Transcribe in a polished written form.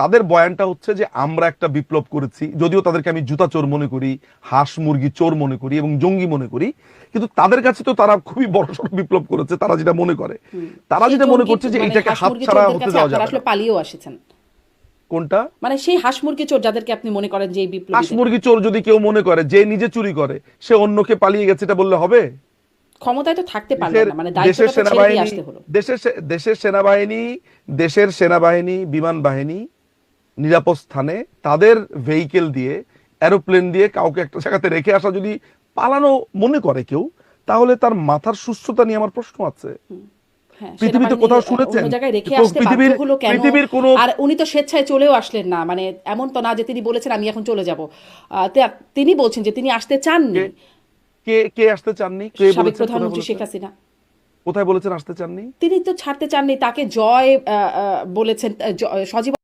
তাদের বয়ানটা হচ্ছে যে আমরা একটা বিপ্লব করেছি, যদিও তাদেরকে আমি জুতা চোর মনে করি, হাঁস মুরগি চোর মনে করি এবং জঙ্গি মনে করি, কিন্তু তাদের কাছে তো তারা খুবই বড়সড় বিপ্লব করেছে। তারা যেটা মনে করে, তারা সেই যেটা মনে জঙ্গি করছে যে মানে এইটাকে হাঁস মুরগি হাতছাড়া চোরদের হতে কাছে দেওয়া আপনারা যাবে আসলে না। পালিয়েও আসেছেন। কোনটা? মানে সেই হাঁস মুরগি চোর যাদেরকে আপনি মনে করেন যে এই হাঁস বিপ্লবীদের মুরগি চোর যদি কেউ মনে করে যে নিজে চুরি করে সে অন্যকে পালিয়ে গেছে, এটা বললে হবে? ক্ষমতায় তো থাকতে পারলেন দেশের না, মানে দেশের দায়িত্বটা তো ছেড়ে দিয়ে সেনাবাহিনী, আসতে হলো। দেশের সেনাবাহিনী, দেশের সেনাবাহিনী, বিমান বাহিনী নিরাপদ স্থানে তাদের ভেহিকেল দিয়ে, এরোপ্লেন দিয়ে কাউকে একটা জায়গাতে রেখে আসা যদি পালানো মনে করে কেউ, তাহলে তার মাথার সুস্থতা নিয়ে আমার প্রশ্ন আছে। হ্যাঁ, পৃথিবীতে সেনাবাহিনী কোথাও অন্য শুনেছেন জায়গায় রেখে যে আসতে বাধ্য পৃথিবীর হলো কেন? পৃথিবীর কোনো আর উনি তো স্বেচ্ছায় চলেও আসলেন না, মানে এমন তো না যে তিনি বলেছেন আমি এখন চলে যাব। তিনি বলছেন যে তিনি আসতে চাননি। কে কে কে আসতে চাননি? কে সাবেক বলেছেন? কোথায় প্রধানমন্ত্রী শেখ বলেছেন? হাসিনা কোথায় বলেছেন আসতে চাননি? তিনি তো ছাড়তে চাননি, তাকে জয় বলেছেন, সজীব